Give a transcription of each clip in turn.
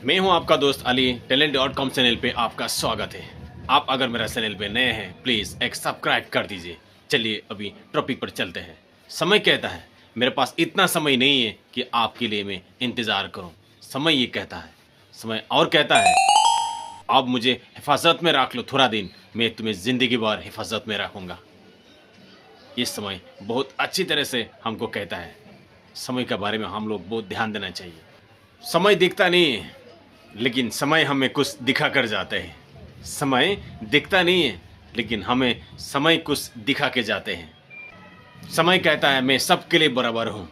मैं हूं आपका दोस्त अली। talent.com चैनल पे आपका स्वागत है। आप अगर मेरा चैनल पे नए हैं प्लीज़ एक सब्सक्राइब कर दीजिए। चलिए अभी टॉपिक पर चलते हैं। समय कहता है मेरे पास इतना समय नहीं है कि आपके लिए मैं इंतज़ार करूं। समय ये कहता है, समय और कहता है आप मुझे हिफाजत में रख लो थोड़ा दिन, मैं तुम्हें ज़िंदगी भर हिफाजत में रखूँगा। ये समय बहुत अच्छी तरह से हमको कहता है। समय के बारे में हम लोग बहुत ध्यान देना चाहिए। समय दिखता नहीं है लेकिन समय हमें कुछ दिखा कर जाते हैं। समय दिखता नहीं है लेकिन हमें समय कुछ दिखा के जाते हैं। समय कहता है मैं सबके लिए बराबर हूँ।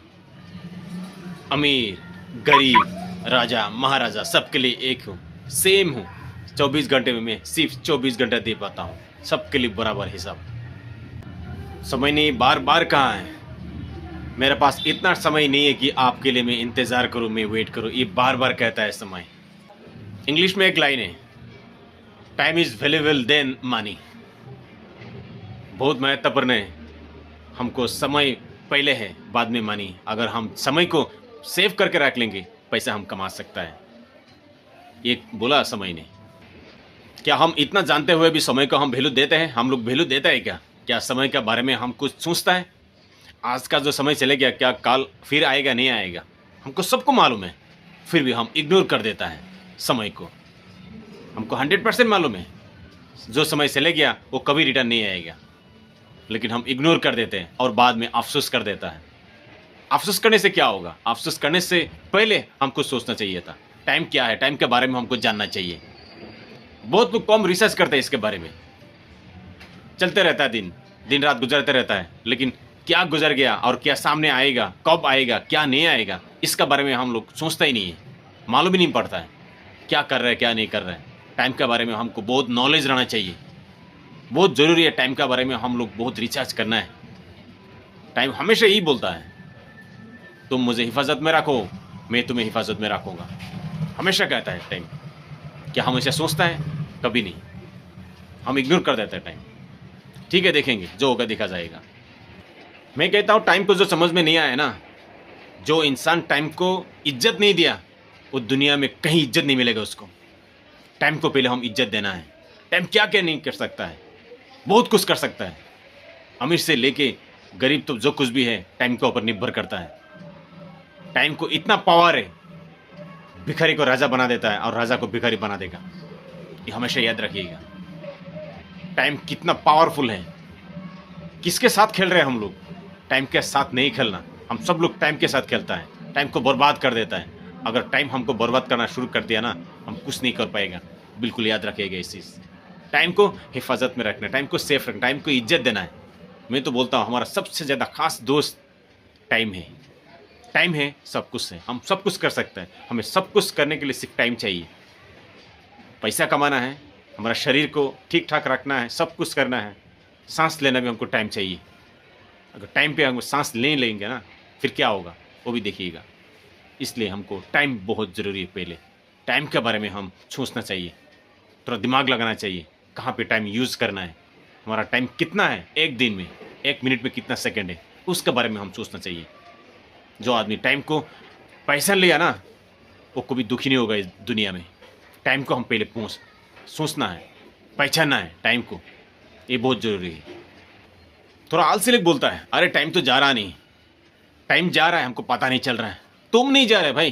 अमीर, गरीब, राजा, महाराजा सबके लिए एक हूँ, सेम हूँ। 24 घंटे में मैं सिर्फ 24 घंटे दे पाता हूँ, सबके लिए बराबर हिसाब। समय नहीं बार बार कहाँ है। मेरे पास इतना समय नहीं है कि आपके लिए मैं इंतज़ार करूँ, मैं वेट करूँ, ये बार बार कहता है समय। इंग्लिश में एक लाइन है, time is valuable then money. बहुत महत्वपूर्ण है। हमको समय पहले है, बाद में मनी। अगर हम समय को सेव करके रख लेंगे पैसा हम कमा सकता है, ये बोला समय ने। क्या हम इतना जानते हुए भी समय को हम वैल्यू देते हैं? हम लोग वैल्यू देते हैं क्या? क्या समय के बारे में हम कुछ सोचता है? आज का जो समय चले गया, क्या कल फिर आएगा नहीं आएगा? हमको सबको मालूम है, फिर भी हम इग्नोर कर देता है समय को। हमको 100% मालूम है जो समय चले गया वो कभी रिटर्न नहीं आएगा, लेकिन हम इग्नोर कर देते हैं और बाद में अफसोस कर देता है। अफसोस करने से क्या होगा? अफसोस करने से पहले हमको सोचना चाहिए था टाइम क्या है, टाइम के बारे में हमको जानना चाहिए। बहुत लोग कम रिसर्च करते हैं इसके बारे में। चलते रहता है, दिन रात गुजरते रहता है, लेकिन क्या गुजर गया और क्या सामने आएगा, कब आएगा, क्या नहीं आएगा, इसका बारे में हम लोग सोचते ही नहीं है। मालूम ही नहीं पड़ता है क्या कर रहे हैं क्या नहीं कर रहे हैं। टाइम के बारे में हमको बहुत नॉलेज रहना चाहिए, बहुत ज़रूरी है। टाइम के बारे में हम लोग बहुत रिसर्च करना है। टाइम हमेशा यही बोलता है, तुम मुझे हिफाजत में रखो, मैं तुम्हें हिफाजत में रखूँगा। हमेशा कहता है टाइम। क्या हम ऐसे सोचता है? कभी नहीं। हम इग्नोर कर देते हैं टाइम। ठीक है, देखेंगे जो होगा देखा जाएगा। मैं कहता हूँ टाइम को जो समझ में नहीं आया ना, जो इंसान टाइम को इज्जत नहीं दिया वो दुनिया में कहीं इज्जत नहीं मिलेगा उसको। टाइम को पहले हम इज्जत देना है। टाइम क्या क्या नहीं कर सकता है, बहुत कुछ कर सकता है। अमीर से लेके गरीब तो जो कुछ भी है टाइम के ऊपर निर्भर करता है। टाइम को इतना पावर है, भिखारी को राजा बना देता है और राजा को भिखारी बना देगा। ये हमेशा याद रखिएगा। टाइम कितना पावरफुल है। किसके साथ खेल रहे हैं हम लोग? टाइम के साथ नहीं खेलना। हम सब लोग टाइम के साथ खेलता है, टाइम को बर्बाद कर देता है। अगर टाइम हमको बर्बाद करना शुरू कर दिया ना, हम कुछ नहीं कर पाएगा। बिल्कुल याद रखिएगा इस चीज़। टाइम को हिफाजत में रखना, टाइम को सेफ रखना, टाइम को इज्जत देना है। मैं तो बोलता हूँ हमारा सबसे ज़्यादा खास दोस्त टाइम है। टाइम है, सब कुछ है, हम सब कुछ कर सकते हैं। हमें सब कुछ करने के लिए सिर्फ टाइम चाहिए। पैसा कमाना है, हमारा शरीर को ठीक ठाक रखना है, सब कुछ करना है। सांस लेना भी हमको टाइम चाहिए। अगर टाइम पे हम सांस नहीं लेंगे ना, फिर क्या होगा वो भी देखिएगा। इसलिए हमको टाइम बहुत ज़रूरी है। पहले टाइम के बारे में हम सोचना चाहिए, थोड़ा दिमाग लगाना चाहिए कहाँ पे टाइम यूज़ करना है। हमारा टाइम कितना है, एक दिन में, एक मिनट में कितना सेकंड है, उसके बारे में हम सोचना चाहिए। जो आदमी टाइम को पहचान लिया ना, वो कभी दुखी नहीं होगा इस दुनिया में। टाइम को हम पहले सोचना है, पहचानना है टाइम को, ये बहुत ज़रूरी है। थोड़ा आलसी लोग बोलता है अरे टाइम तो जा रहा नहीं, टाइम जा रहा है हमको पता नहीं चल रहा है। तुम नहीं जा रहे भाई,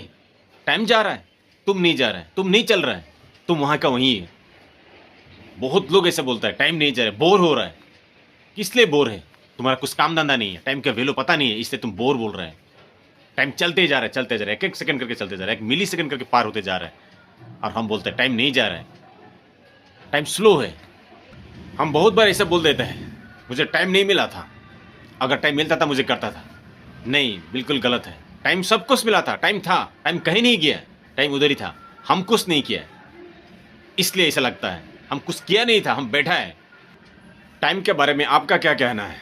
टाइम जा रहा है, तुम नहीं जा रहे, तुम नहीं चल रहा है, तुम वहाँ का वहीं है। बहुत लोग ऐसे बोलता है टाइम नहीं जा रहा है, बोर हो रहा है। किस लिए बोर है? तुम्हारा कुछ काम धंधा नहीं है, टाइम का वैल्यू पता नहीं है, इसलिए तुम बोर बोल रहे हैं। टाइम चलते जा रहा है, चलते जा रहा है, एक एक सेकंड करके चलते जा रहा है, एक मिली सेकंड करके पार होते जा रहा है, और हम बोलते हैं टाइम नहीं जा रहा है, टाइम स्लो है। हम बहुत बार ऐसा बोल देते हैं मुझे टाइम नहीं मिला था, अगर टाइम मिलता था मुझे करता था। नहीं, बिल्कुल गलत है। टाइम सब कुछ मिला था, टाइम था, टाइम कहीं नहीं गया, टाइम उधर ही था। हम कुछ नहीं किया, इसलिए ऐसा लगता है हम कुछ किया नहीं था, हम बैठा है। टाइम के बारे में आपका क्या कहना है,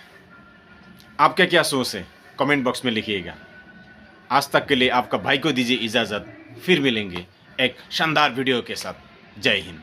आपका क्या सोच है, कमेंट बॉक्स में लिखिएगा। आज तक के लिए आपका भाई को दीजिए इजाज़त, फिर मिलेंगे एक शानदार वीडियो के साथ। जय हिंद।